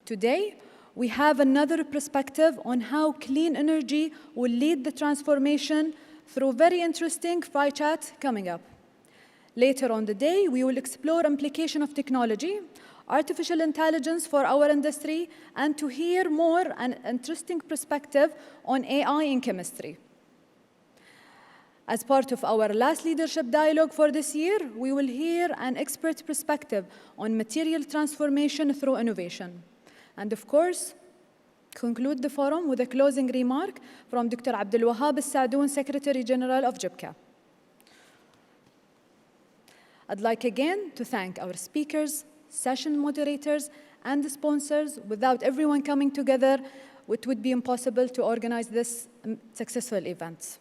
Today, we have another perspective on how clean energy will lead the transformation through very interesting Fireside Chat coming up. Later on the day, we will explore implication of technology, artificial intelligence for our industry, and to hear more an interesting perspective on AI in chemistry. As part of our last leadership dialogue for this year, we will hear an expert perspective on material transformation through innovation. And of course, conclude the forum with a closing remark from Dr. Abdul Wahab Al-Sadoun, Secretary General of GPCA. I'd like again to thank our speakers, session moderators, and the sponsors. Without everyone coming together, it would be impossible to organize this successful event.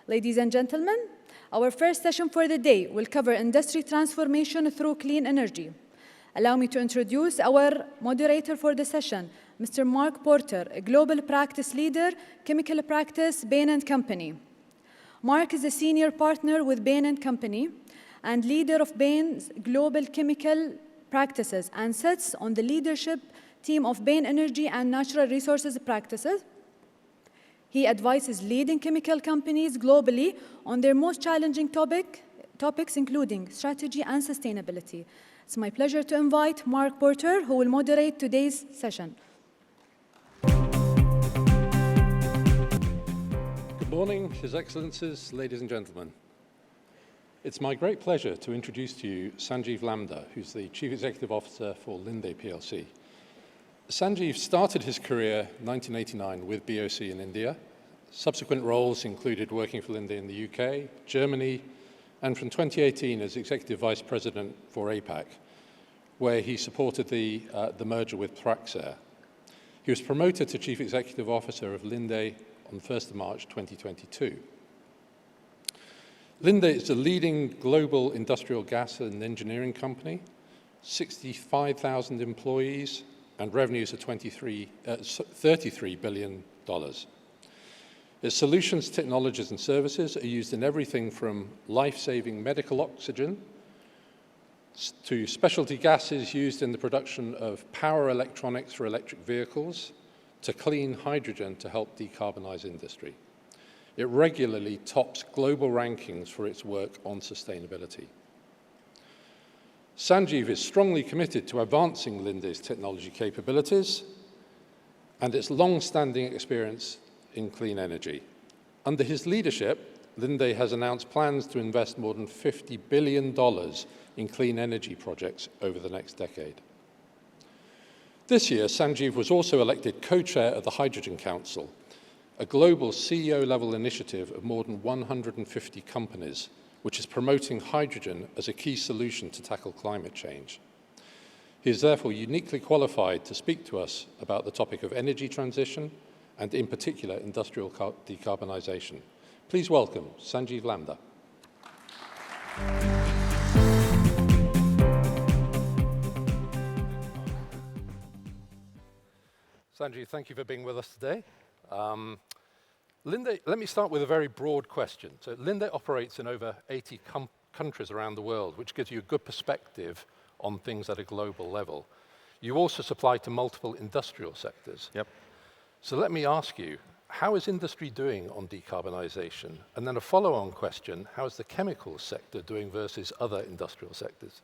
Ladies and gentlemen, our first session for the day will cover industry transformation through clean energy. Allow me to introduce our moderator for the session, Mr. Mark Porter, a global practice leader, chemical practice, Bain Company. Mark is a senior partner with Bain Company and leader of Bain's global chemical practices and sits on the leadership team of Bain Energy and Natural Resources Practices. He advises leading chemical companies globally on their most challenging topics, including strategy and sustainability. It's my pleasure to invite Mark Porter, who will moderate today's session. Good morning, His Excellencies, ladies and gentlemen. It's my great pleasure to introduce to you Sanjiv Lamba, who's the Chief Executive Officer for Linde PLC. Sanjiv started his career in 1989 with BOC in India. Subsequent roles included working for Linde in the UK, Germany, and from 2018 as Executive Vice President for APAC, where he supported the merger with Praxair. He was promoted to Chief Executive Officer of Linde on 1st of March 2022. Linde is a leading global industrial gas and engineering company, 65,000 employees, and revenues of $33 billion. Its solutions, technologies, and services are used in everything from life-saving medical oxygen to specialty gases used in the production of power electronics for electric vehicles to clean hydrogen to help decarbonize industry. It regularly tops global rankings for its work on sustainability. Sanjiv is strongly committed to advancing Linde's technology capabilities and its long-standing experience in clean energy. Under his leadership, Linde has announced plans to invest more than $50 billion in clean energy projects over the next decade. This year, Sanjiv was also elected co-chair of the Hydrogen Council, a global CEO-level initiative of more than 150 companies, which is promoting hydrogen as a key solution to tackle climate change. He is therefore uniquely qualified to speak to us about the topic of energy transition and, in particular, industrial decarbonization. Please welcome Sanjiv Lamba. Sanjiv, thank you for being with us today. Linde, let me start with a very broad question. So Linde operates in over 80 countries around the world, which gives you a good perspective on things at a global level. You also supply to multiple industrial sectors. Yep. So let me ask you, how is industry doing on decarbonization? And then a follow-on question, how is the chemical sector doing versus other industrial sectors?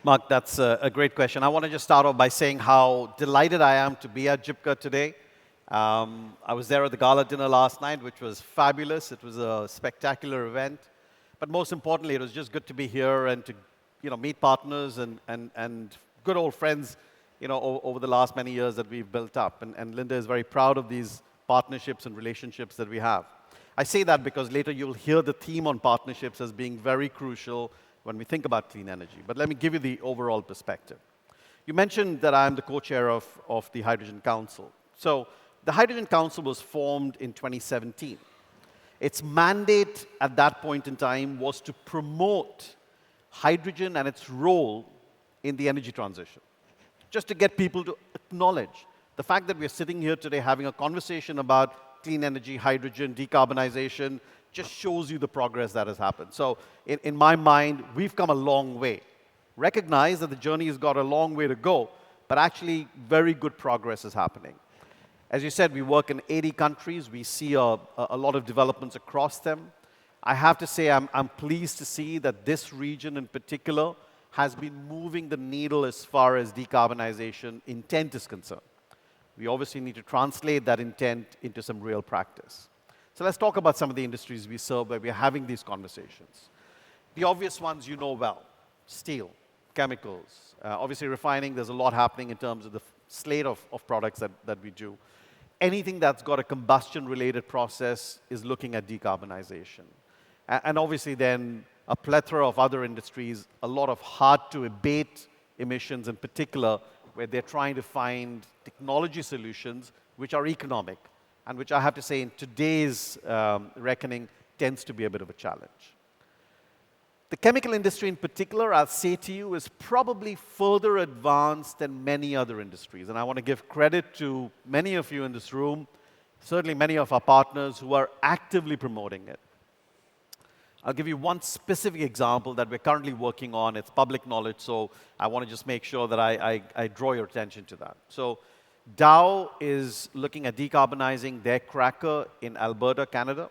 Mark, that's a great question. I want to just start off by saying how delighted I am to be at GPCA today. I was there at the gala dinner last night, which was fabulous. It was a spectacular event. But most importantly, it was just good to be here and to meet partners and good old friends over the last many years that we've built up. And Linde is very proud of these partnerships and relationships that we have. I say that because later you'll hear the theme on partnerships as being very crucial when we think about clean energy. But let me give you the overall perspective. You mentioned that I'm the co-chair of the Hydrogen Council. So the Hydrogen Council was formed in 2017. Its mandate at that point in time was to promote hydrogen and its role in the energy transition. Just to get people to acknowledge the fact that we're sitting here today having a conversation about clean energy, hydrogen, decarbonization, just shows you the progress that has happened. So in my mind, we've come a long way. recognize that the journey has got a long way to go, but actually very good progress is happening. As you said, we work in 80 countries. We see a lot of developments across them. I have to say I'm pleased to see that this region in particular has been moving the needle as far as decarbonization intent is concerned. We obviously need to translate that intent into some real practice. So let's talk about some of the industries we serve where we're having these conversations. The obvious ones you know well: steel, chemicals. Obviously refining, there's a lot happening in terms of the slate of products that we do. Anything that's got a combustion-related process is looking at decarbonization. And obviously then a plethora of other industries, a lot of hard-to-abate emissions in particular, where they're trying to find technology solutions which are economic, and which I have to say in today's reckoning tends to be a bit of a challenge. The chemical industry in particular, I'll say to you, is probably further advanced than many other industries. And I want to give credit to many of you in this room, certainly many of our partners who are actively promoting it. I'll give you one specific example that we're currently working on. It's public knowledge, so I want to just make sure that I draw your attention to that. So Dow is looking at decarbonizing their cracker in Alberta, Canada.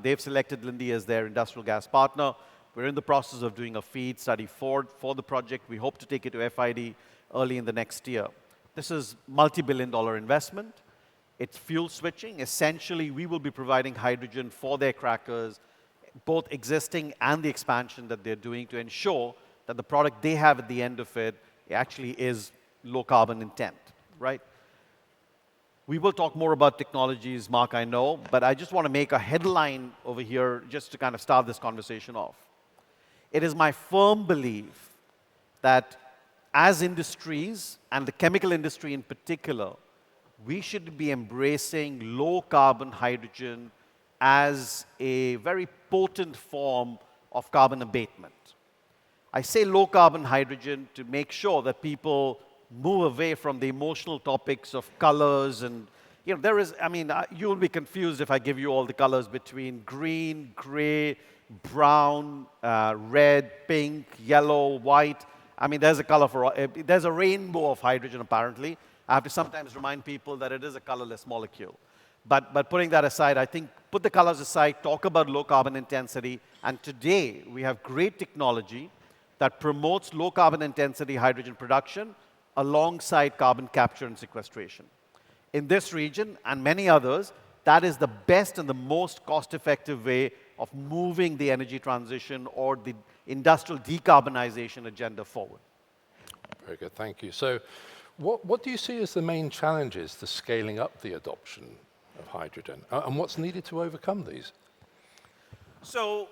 They've selected Linde as their industrial gas partner. We're in the process of doing a FEED study for the project. We hope to take it to FID early in the next year. This is multi-billion-dollar investment. It's fuel switching. Essentially, we will be providing hydrogen for their crackers, both existing and the expansion that they're doing, to ensure that the product they have at the end of it actually is low carbon intent, right? We will talk more about technologies, Mark, I know, but I just want to make a headline over here just to kind of start this conversation off. It is my firm belief that as industries, and the chemical industry in particular, we should be embracing low carbon hydrogen as a very potent form of carbon abatement. I say low carbon hydrogen to make sure that people move away from the emotional topics of colors and, you know, there is, I mean, you'll be confused if I give you all the colors between green, gray, brown, red, pink, yellow, white. I mean, there's a color for, there's a rainbow of hydrogen apparently. I have to sometimes remind people that it is a colorless molecule. But putting that aside, I think put the colors aside, talk about low carbon intensity, and today we have great technology that promotes low carbon intensity hydrogen production alongside carbon capture and sequestration. In this region and many others, that is the best and the most cost-effective way of moving the energy transition or the industrial decarbonization agenda forward. Very good, thank you. So what do you see as the main challenges to scaling up the adoption of hydrogen? And what's needed to overcome these? So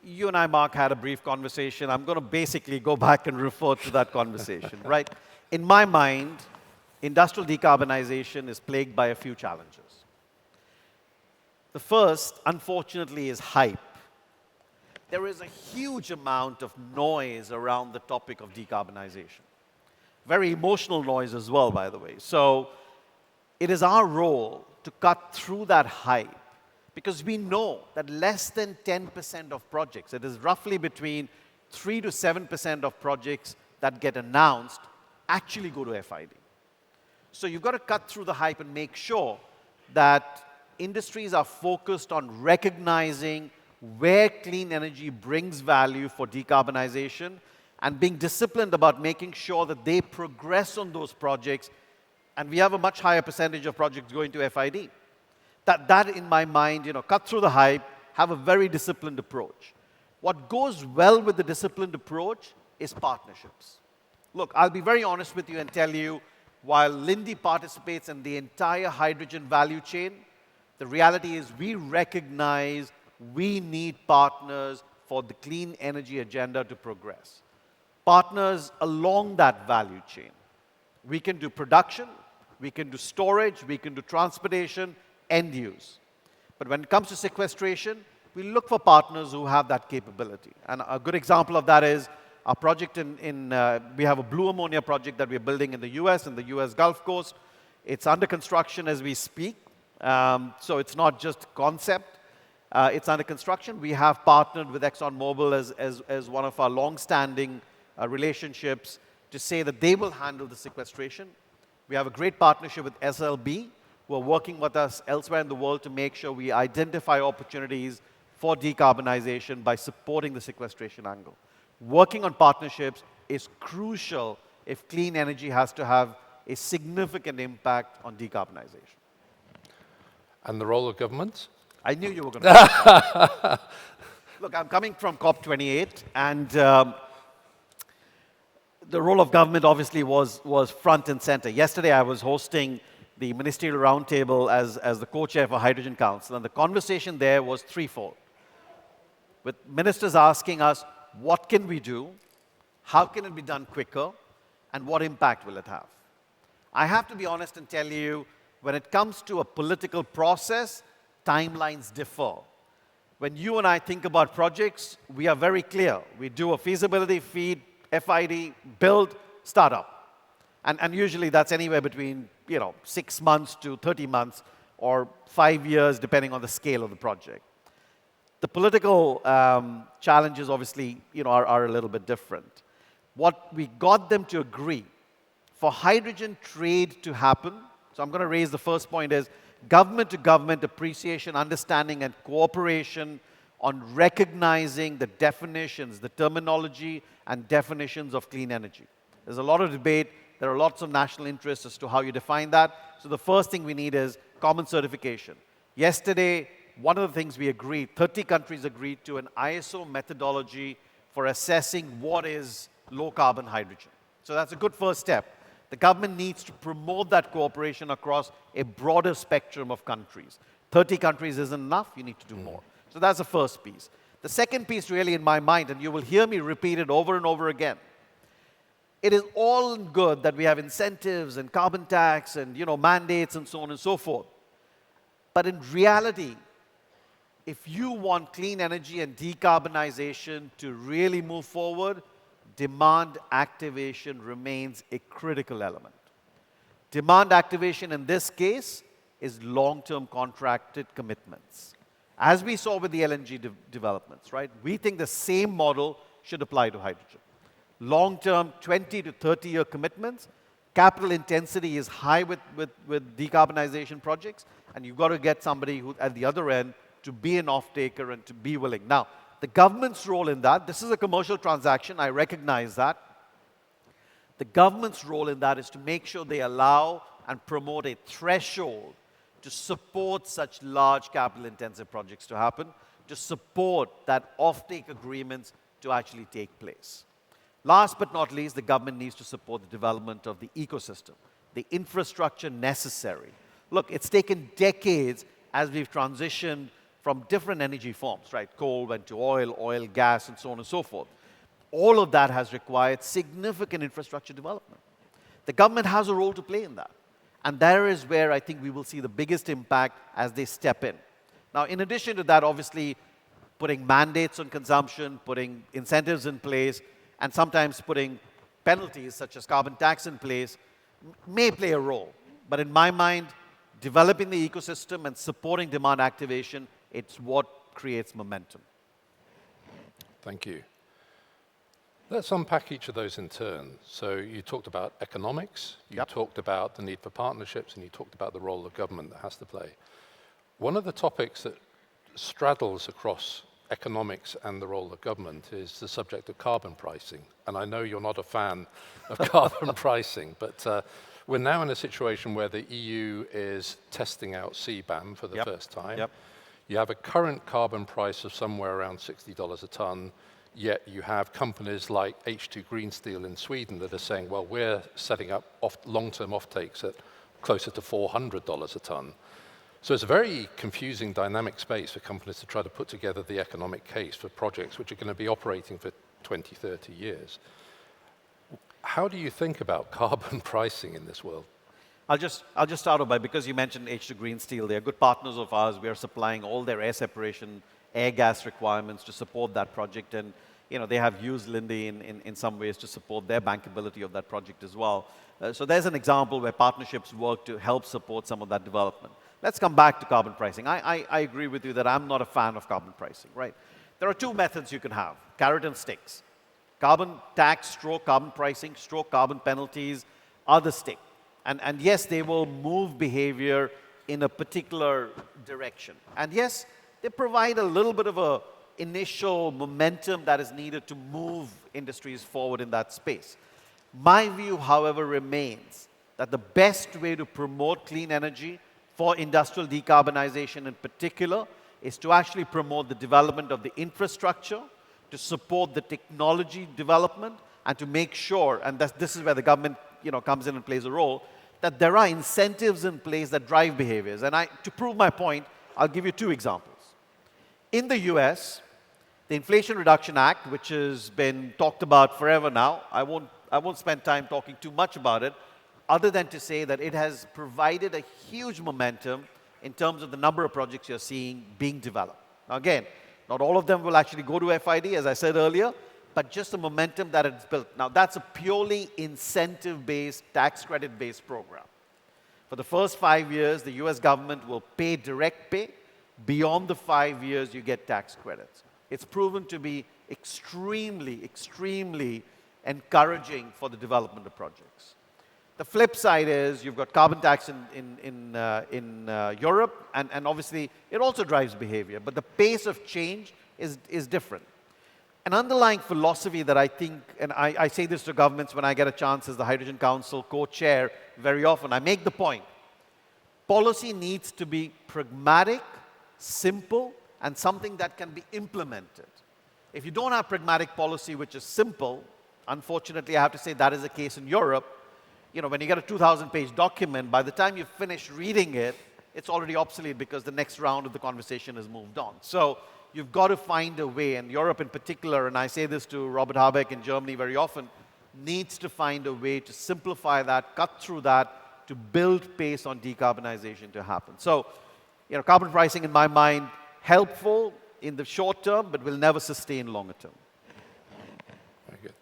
you and I, Mark, had a brief conversation. I'm going to basically go back and refer to that conversation, right? In my mind, industrial decarbonization is plagued by a few challenges. The first, unfortunately, is hype. There is a huge amount of noise around the topic of decarbonization. Very emotional noise as well, by the way. So it is our role to cut through that hype, because we know that less than 10% of projects, it is roughly between 3 to 7% of projects that get announced actually go to FID. So you've got to cut through the hype and make sure that industries are focused on recognizing where clean energy brings value for decarbonization and being disciplined about making sure that they progress on those projects. And we have a much higher percentage of projects going to FID. That in my mind, you know, cut through the hype, have a very disciplined approach. What goes well with the disciplined approach is partnerships. Look, I'll be very honest with you and tell you, while Linde participates in the entire hydrogen value chain, the reality is we recognize we need partners for the clean energy agenda to progress. Partners along that value chain. We can do production, we can do storage, we can do transportation, end use. But when it comes to sequestration, we look for partners who have that capability. And a good example of that is our project we have a blue ammonia project that we're building in the US Gulf Coast. It's under construction as we speak. So it's not just concept. It's under construction. We have partnered with ExxonMobil as one of our long-standing relationships to say that they will handle the sequestration. We have a great partnership with SLB, who are working with us elsewhere in the world to make sure we identify opportunities for decarbonization by supporting the sequestration angle. Working on partnerships is crucial if clean energy has to have a significant impact on decarbonization. And the role of government? I knew you were going to. Look, I'm coming from COP28, and the role of government obviously was front and center. Yesterday, I was hosting the ministerial roundtable as the co-chair for Hydrogen Council, and the conversation there was threefold, with ministers asking us, what can we do, how can it be done quicker, and what impact will it have? I have to be honest and tell you, when it comes to a political process, timelines differ. When you and I think about projects, we are very clear. We do a feasibility, FEED, FID, build, startup. And usually that's anywhere between 6 months to 30 months or 5 years, depending on the scale of the project. The political challenges obviously are a little bit different. What we got them to agree, for hydrogen trade to happen, so I'm going to raise the first point, is government-to-government appreciation, understanding, and cooperation on recognizing the definitions, the terminology and definitions of clean energy. There's a lot of debate. There are lots of national interests as to how you define that. So the first thing we need is common certification. Yesterday, one of the things we agreed, 30 countries agreed to an ISO methodology for assessing what is low-carbon hydrogen. So that's a good first step. The government needs to promote that cooperation across a broader spectrum of countries. 30 countries isn't enough, you need to do more. So that's the first piece. The second piece really in my mind, and you will hear me repeat it over and over again, it is all good that we have incentives and carbon tax and mandates and so on and so forth. But in reality, if you want clean energy and decarbonization to really move forward, demand activation remains a critical element. Demand activation in this case is long-term contracted commitments. As we saw with the LNG developments, right? We think the same model should apply to hydrogen. Long-term 20 to 30-year commitments. Capital intensity is high with decarbonization projects, and you've got to get somebody who, at the other end, to be an off-taker and to be willing. Now, the government's role in that, this is a commercial transaction, I recognize that. The government's role in that is to make sure they allow and promote a threshold to support such large capital-intensive projects to happen, to support that off-take agreements to actually take place. Last but not least, the government needs to support the development of the ecosystem, the infrastructure necessary. Look, it's taken decades as we've transitioned from different energy forms, right? Coal went to oil, gas, and so on and so forth. All of that has required significant infrastructure development. The government has a role to play in that. And there is where I think we will see the biggest impact as they step in. Now, in addition to that, obviously, putting mandates on consumption, putting incentives in place, and sometimes putting penalties such as carbon tax in place may play a role. But in my mind, developing the ecosystem and supporting demand activation, it's what creates momentum. Thank you. Let's unpack each of those in turn. So you talked about economics, you talked about the need for partnerships, and you talked about the role of government that has to play. One of the topics that straddles across economics and the role of government is the subject of carbon pricing. And I know you're not a fan of carbon pricing, but we're now in a situation where the EU is testing out CBAM for the first time. You have a current carbon price of somewhere around $60 a ton, yet you have companies like H2 Green Steel in Sweden that are saying, well, we're setting up long-term offtakes at closer to $400 a ton. So it's a very confusing dynamic space for companies to try to put together the economic case for projects which are going to be operating for 20, 30 years. How do you think about carbon pricing in this world? I'll just start off by, because you mentioned H2 Green Steel, they're good partners of ours. We are supplying all their air separation, air gas requirements to support that project. And they have used Linde in some ways to support their bankability of that project as well. So there's an example where partnerships work to help support some of that development. Let's come back to carbon pricing. I agree with you that I'm not a fan of carbon pricing, right? There are two methods you can have, carrot and sticks. Carbon tax, stroke carbon pricing, stroke carbon penalties are the stick. And yes, they will move behavior in a particular direction. And yes, they provide a little bit of a initial momentum that is needed to move industries forward in that space. My view, however, remains that the best way to promote clean energy for industrial decarbonization in particular is to actually promote the development of the infrastructure, to support the technology development, and to make sure, and this is where the government comes in and plays a role, that there are incentives in place that drive behaviors. And to prove my point, I'll give you two examples. In the US, the Inflation Reduction Act, which has been talked about forever now, I won't spend time talking too much about it, other than to say that it has provided a huge momentum in terms of the number of projects you're seeing being developed. Now again, not all of them will actually go to FID, as I said earlier, but just the momentum that it's built. Now that's a purely incentive-based, tax credit-based program. For the first 5 years, the US government will pay direct pay. Beyond the 5 years, you get tax credits. It's proven to be extremely, extremely encouraging for the development of projects. The flip side is you've got carbon tax in Europe, and obviously it also drives behavior, but the pace of change is different. An underlying philosophy that I think, and I say this to governments when I get a chance as the Hydrogen Council co-chair very often, I make the point, policy needs to be pragmatic, simple, and something that can be implemented. If you don't have pragmatic policy which is simple, unfortunately I have to say that is the case in Europe, when you get a 2,000-page document, by the time you finish reading it, it's already obsolete because the next round of the conversation has moved on. So you've got to find a way, and Europe in particular, and I say this to Robert Habeck in Germany very often, needs to find a way to simplify that, cut through that, to build pace on decarbonization to happen. So, carbon pricing in my mind, helpful in the short term, but will never sustain longer term. Very good.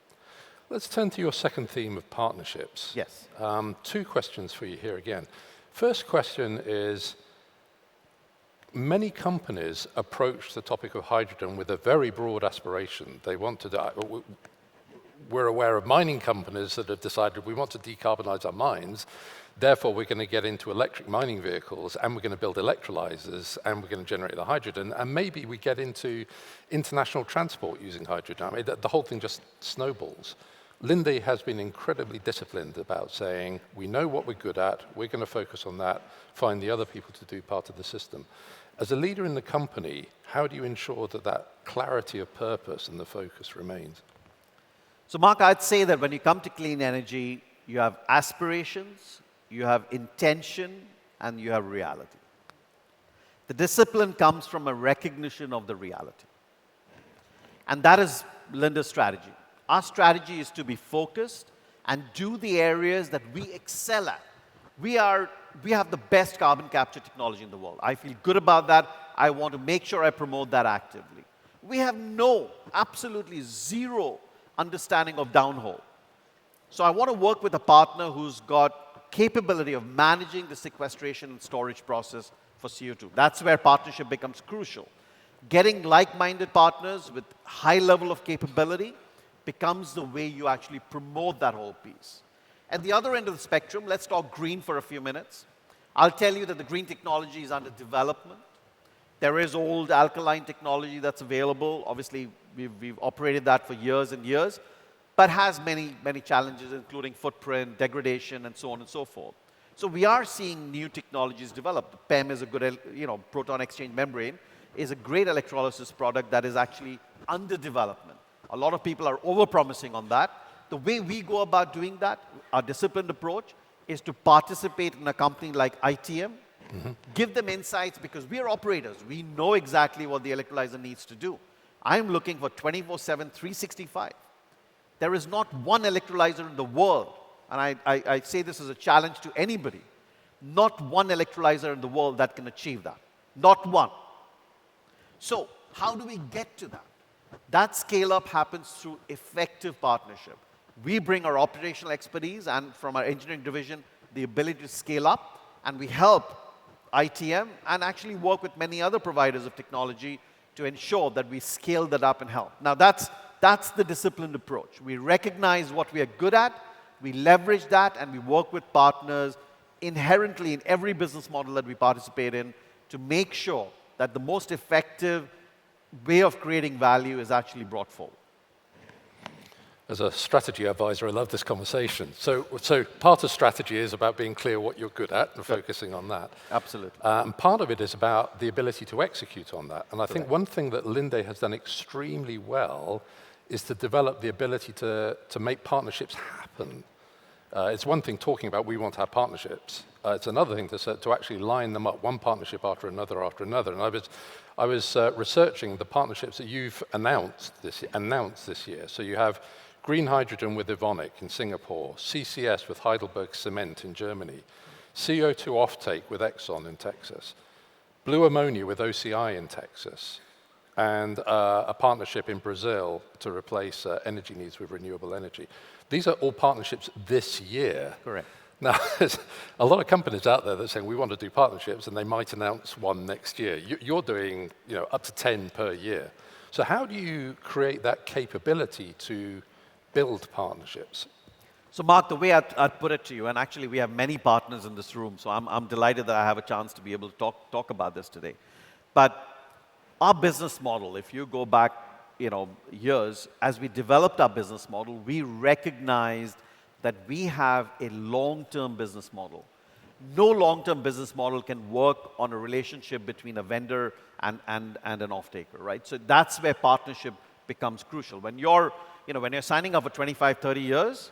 Let's turn to your second theme of partnerships. Yes. Two questions for you here again. First question is, many companies approach the topic of hydrogen with a very broad aspiration. They want to, we're aware of mining companies that have decided we want to decarbonize our mines, therefore we're going to get into electric mining vehicles, and we're going to build electrolyzers, and we're going to generate the hydrogen, and maybe we get into international transport using hydrogen. I mean, the whole thing just snowballs. Linde has been incredibly disciplined about saying, we know what we're good at, we're going to focus on that, find the other people to do part of the system. As a leader in the company, how do you ensure that that clarity of purpose and the focus remains? So Mark, I'd say that when you come to clean energy, you have aspirations, you have intention, and you have reality. The discipline comes from a recognition of the reality. And that is Linde's strategy. Our strategy is to be focused and do the areas that we excel at. We have the best carbon capture technology in the world. I feel good about that. I want to make sure I promote that actively. We have absolutely zero understanding of downhole. So I want to work with a partner who's got capability of managing the sequestration and storage process for CO2. That's where partnership becomes crucial. Getting like-minded partners with high level of capability becomes the way you actually promote that whole piece. At the other end of the spectrum, let's talk green for a few minutes. I'll tell you that the green technology is under development. There is old alkaline technology that's available. Obviously, we've operated that for years and years, but has many, many challenges, including footprint, degradation, and so on and so forth. So we are seeing new technologies develop. PEM is a good, proton exchange membrane, is a great electrolysis product that is actually under development. A lot of people are over-promising on that. The way we go about doing that, our disciplined approach, is to participate in a company like ITM, give them insights because we are operators. We know exactly what the electrolyzer needs to do. I'm looking for 24/7, 365. There is not one electrolyzer in the world, and I say this as a challenge to anybody, not one electrolyzer in the world that can achieve that. Not one. So how do we get to that? That scale-up happens through effective partnership. We bring our operational expertise and from our engineering division, the ability to scale up, and we help ITM and actually work with many other providers of technology to ensure that we scale that up and help. Now, that's That's the disciplined approach. We recognize what we are good at, we leverage that, and we work with partners inherently in every business model that we participate in to make sure that the most effective way of creating value is actually brought forward. As a strategy advisor, I love this conversation. So part of strategy is about being clear what you're good at and focusing on that. Absolutely. And part of it is about the ability to execute on that. And I think one thing that Linde has done extremely well is to develop the ability to make partnerships happen. It's one thing talking about we want to have partnerships. It's another thing to actually line them up, one partnership after another after another. And I was researching the partnerships that you've announced this year. So you have green hydrogen with Evonik in Singapore, CCS with Heidelberg Cement in Germany, CO2 offtake with Exxon in Texas, blue ammonia with OCI in Texas, and a partnership in Brazil to replace energy needs with renewable energy. These are all partnerships this year. Correct. Now, there's a lot of companies out there that are saying we want to do partnerships, and they might announce one next year. You're doing up to 10 per year. So how do you create that capability to build partnerships? So Mark, the way I'd put it to you, and actually we have many partners in this room, so I'm delighted that I have a chance to be able to talk about this today. But our business model, if you go back years, as we developed our business model, we recognized that we have a long-term business model. No long-term business model can work on a relationship between a vendor and an off-taker, right? So that's where partnership becomes crucial. When you're signing up for 25, 30 years,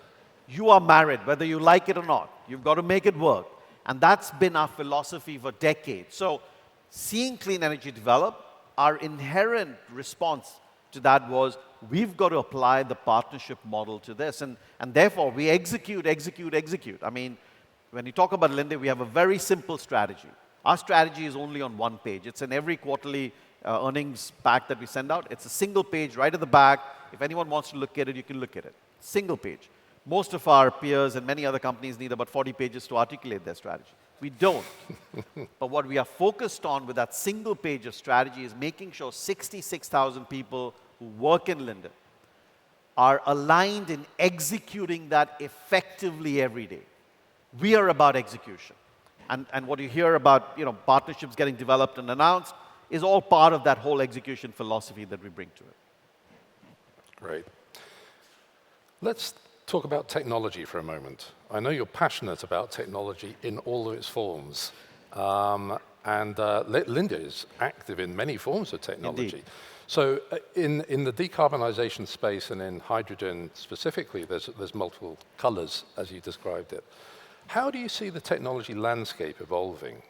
you are married, whether you like it or not. You've got to make it work. And that's been our philosophy for decades. So seeing clean energy develop, our inherent response to that was we've got to apply the partnership model to this. And therefore, we execute. I mean, when you talk about Linde, we have a very simple strategy. Our strategy is only on one page. It's in every quarterly earnings pack that we send out. It's a single page right at the back. If anyone wants to look at it, you can look at it. Single page. Most of our peers and many other companies need about 40 pages to articulate their strategy. We don't. But what we are focused on with that single page of strategy is making sure 66,000 people who work in Linde are aligned in executing that effectively every day. We are about execution. And what you hear about partnerships getting developed and announced is all part of that whole execution philosophy that we bring to it. Great. Let's talk about technology for a moment. I know you're passionate about technology in all of its forms. Linde is active in many forms of technology. Indeed. So in the decarbonization space and in hydrogen specifically, there's multiple colors, as you described it. How do you see the technology landscape evolving?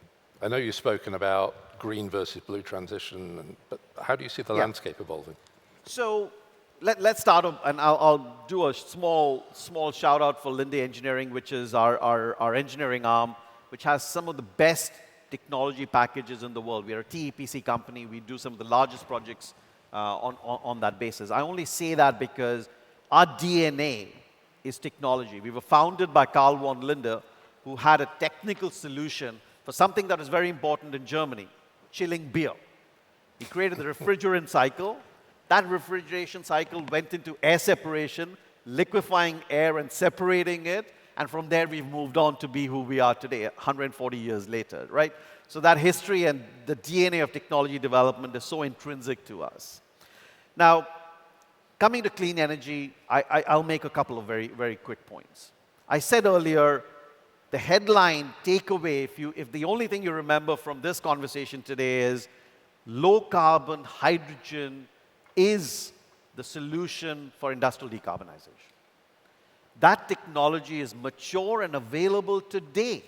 I know you've spoken about green versus blue transition, but how do you see the landscape evolving? So let's start, and I'll do a small shout out for Linde Engineering, which is our engineering arm, which has some of the best technology packages in the world. We are a TEPC company. We do some of the largest projects on that basis. I only say that because our DNA is technology. We were founded by Carl von Linde, who had a technical solution for something that was very important in Germany, chilling beer. He created the refrigerant cycle. That refrigeration cycle went into air separation, liquefying air and separating it. And from there, we've moved on to be who we are today, 140 years later, right? So that history and the DNA of technology development is so intrinsic to us. Now, coming to clean energy, I'll make a couple of very, very quick points. I said earlier, the headline takeaway, if the only thing you remember from this conversation today is low carbon hydrogen is the solution for industrial decarbonization. That technology is mature and available today.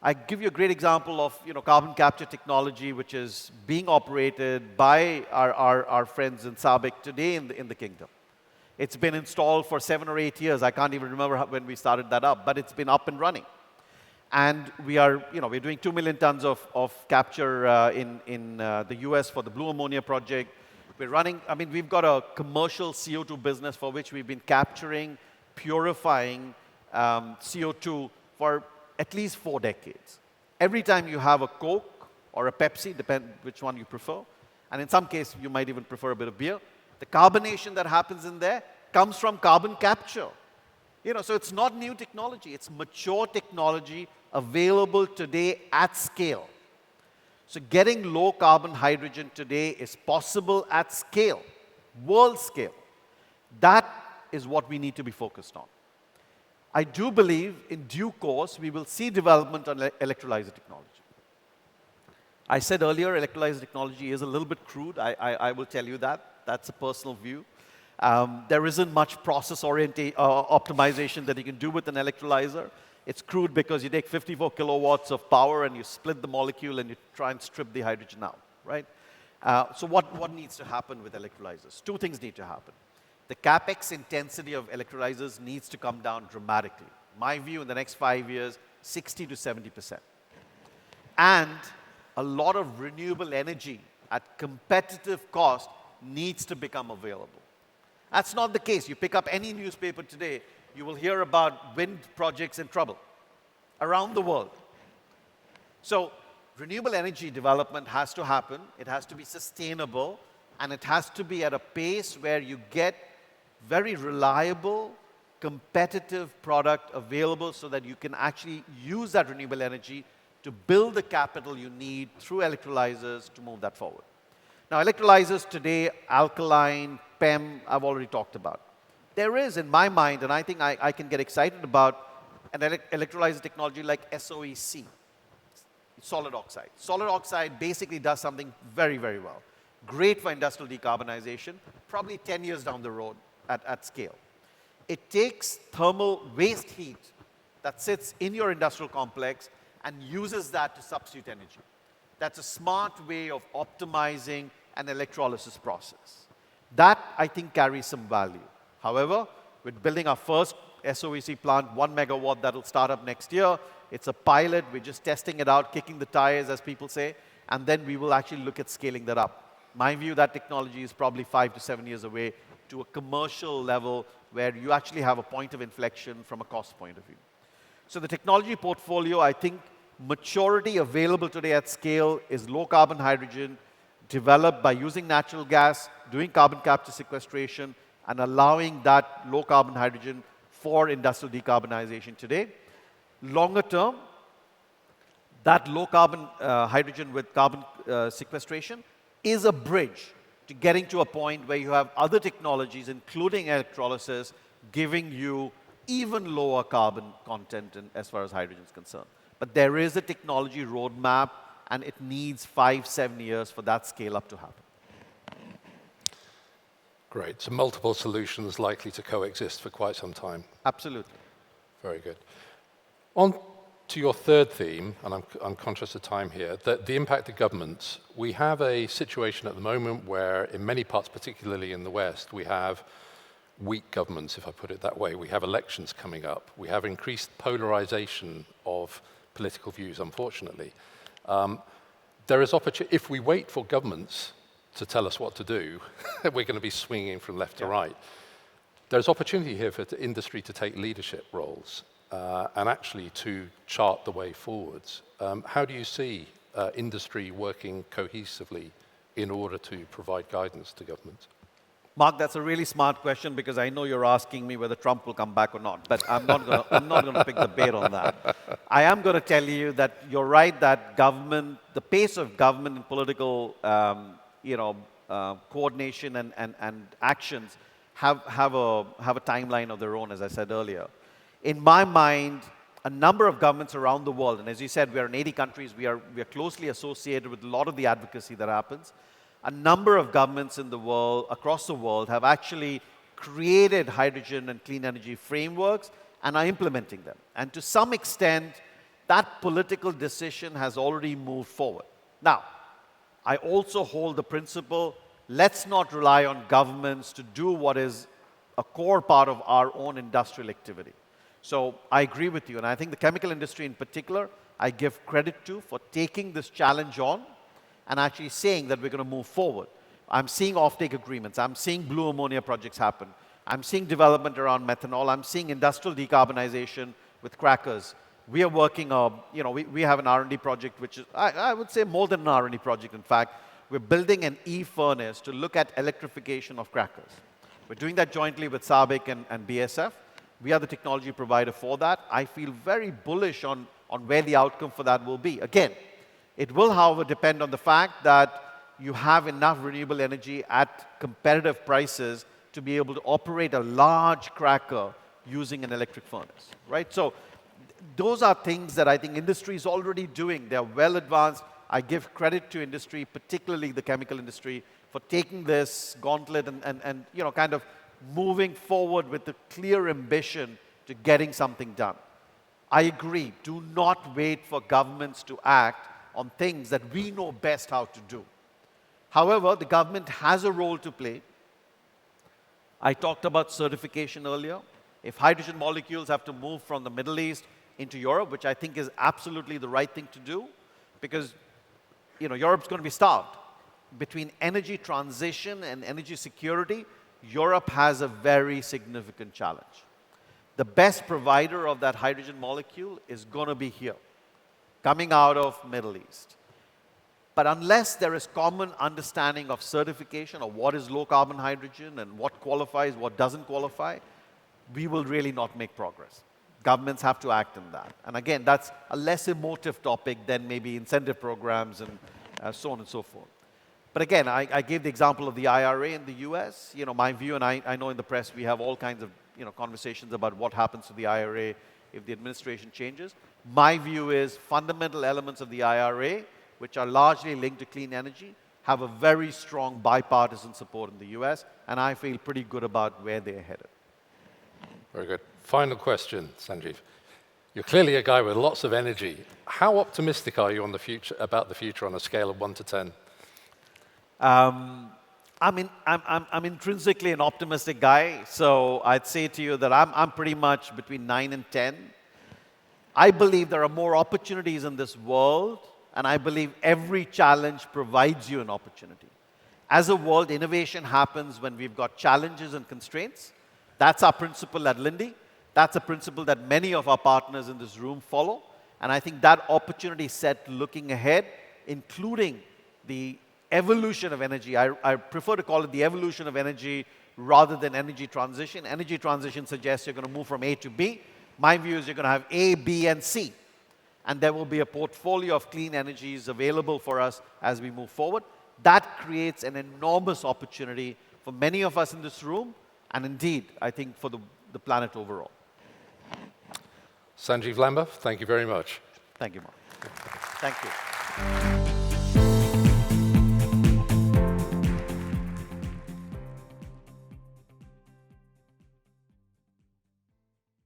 I give you a great example of carbon capture technology, which is being operated by our friends in SABIC today in the kingdom. It's been installed for 7 or 8 years. I can't even remember when we started that up, but it's been up and running. And we're doing 2 million tons of capture in the US for the blue ammonia project. We've got a commercial CO2 business for which we've been capturing, purifying CO2 for at least 4 decades. Every time you have a Coke or a Pepsi, depend which one you prefer, and in some cases you might even prefer a bit of beer, The carbonation that happens in there comes from carbon capture. So it's not new technology. It's mature technology available today at scale. So getting low carbon hydrogen today is possible at scale, world scale. That is what we need to be focused on. I do believe in due course we will see development on electrolyzer technology. I said earlier electrolyzer technology is a little bit crude. I will tell you that. That's a personal view. There isn't much process optimization that you can do with an electrolyzer. It's crude because you take 54 kilowatts of power and you split the molecule and you try and strip the hydrogen out, right? So what needs to happen with electrolyzers? Two things need to happen. The capex intensity of electrolyzers needs to come down dramatically. My view, in the next 5 years, 60 to 70%. And a lot of renewable energy at competitive cost needs to become available. That's not the case. You pick up any newspaper today, you will hear about wind projects in trouble around the world. So renewable energy development has to happen. It has to be sustainable, and it has to be at a pace where you get very reliable, competitive product available so that you can actually use that renewable energy to build the capital you need through electrolyzers to move that forward. Now, electrolyzers today, alkaline, PEM, I've already talked about. There is, in my mind, and I think I can get excited about an electrolyzer technology like SOEC, solid oxide. Solid oxide basically does something very, very well. Great for industrial decarbonization, probably 10 years down the road at scale. It takes thermal waste heat that sits in your industrial complex and uses that to substitute energy. That's a smart way of optimizing an electrolysis process. That, I think, carries some value. However, we're building our first SOEC plant, 1 megawatt, that'll start up next year. It's a pilot. We're just testing it out, kicking the tires, as people say, and then we will actually look at scaling that up. My view, that technology is probably 5 to 7 years away to a commercial level where you actually have a point of inflection from a cost point of view. So the technology portfolio, I think, maturity available today at scale is low carbon hydrogen, developed by using natural gas, doing carbon capture sequestration, and allowing that low carbon hydrogen for industrial decarbonization today. Longer term, that low carbon hydrogen with carbon sequestration is a bridge to getting to a point where you have other technologies, including electrolysis, giving you even lower carbon content as far as hydrogen is concerned. But there is a technology roadmap, and it needs 5, 7 years for that scale up to happen. Great. So multiple solutions likely to coexist for quite some time. Absolutely. Very good. On to your third theme, and I'm conscious of time here, that the impact of governments. We have a situation at the moment where in many parts, particularly in the West, we have weak governments, if I put it that way. We have elections coming up. We have increased polarization of political views, unfortunately. There is opportunity, if we wait for governments to tell us what to do, we're going to be swinging from left to right. There's opportunity here for the industry to take leadership roles and actually to chart the way forwards. How do you see industry working cohesively in order to provide guidance to governments? Mark, that's a really smart question because I know you're asking me whether Trump will come back or not, but I'm not going to pick the bait on that. I am going to tell you that you're right that government, the pace of government and political coordination and actions have a timeline of their own, as I said earlier. In my mind, a number of governments around the world, and as you said, we are in 80 countries, we are closely associated with a lot of the advocacy that happens. A number of governments in the world, across the world, have actually created hydrogen and clean energy frameworks and are implementing them. And to some extent, that political decision has already moved forward. Now, I also hold the principle, let's not rely on governments to do what is a core part of our own industrial activity. So I agree with you, and I think the chemical industry in particular, I give credit to for taking this challenge on and actually saying that we're going to move forward. I'm seeing offtake agreements. I'm seeing blue ammonia projects happen. I'm seeing development around methanol. I'm seeing industrial decarbonization with crackers. We are working, we have an R&D project, which is, I would say more than an R&D project, in fact, we're building an e-furnace to look at electrification of crackers. We're doing that jointly with SABIC and BASF. We are the technology provider for that. I feel very bullish on where the outcome for that will be. Again, it will, however, depend on the fact that you have enough renewable energy at competitive prices to be able to operate a large cracker using an electric furnace, right? So those are things that I think industry is already doing. They're well advanced. I give credit to industry, particularly the chemical industry, for taking this gauntlet and you know, kind of moving forward with a clear ambition to getting something done. I agree. Do not wait for governments to act on things that we know best how to do. However, the government has a role to play. I talked about certification earlier. If hydrogen molecules have to move from the Middle East into Europe, which I think is absolutely the right thing to do, because you know, Europe's going to be starved. Between energy transition and energy security, Europe has a very significant challenge. The best provider of that hydrogen molecule is going to be here, coming out of Middle East. But unless there is common understanding of certification of what is low carbon hydrogen and what qualifies, what doesn't qualify, we will really not make progress. Governments have to act in that. And again, that's a less emotive topic than maybe incentive programs and so on and so forth. But again, I gave the example of the IRA in the US. You know, my view, and I know in the press we have all kinds of conversations about what happens to the IRA if the administration changes. My view is fundamental elements of the IRA, which are largely linked to clean energy, have a very strong bipartisan support in the US, and I feel pretty good about where they're headed. Very good. Final question, Sanjiv. You're clearly a guy with lots of energy. How optimistic are you on the future, about the future on a scale of 1 to 10? I'm intrinsically an optimistic guy, so I'd say to you that I'm pretty much between 9 and 10. I believe there are more opportunities in this world, and I believe every challenge provides you an opportunity. As a world, innovation happens when we've got challenges and constraints. That's our principle at Linde. That's a principle that many of our partners in this room follow. And I think that opportunity set looking ahead, including the evolution of energy. I prefer to call it the evolution of energy rather than energy transition. Energy transition suggests you're going to move from A to B. My view is you're going to have A, B, and C. And there will be a portfolio of clean energies available for us as we move forward. That creates an enormous opportunity for many of us in this room, and indeed, I think for the planet overall. Sanjiv Lamba, thank you very much. Thank you, Mark. Thank you.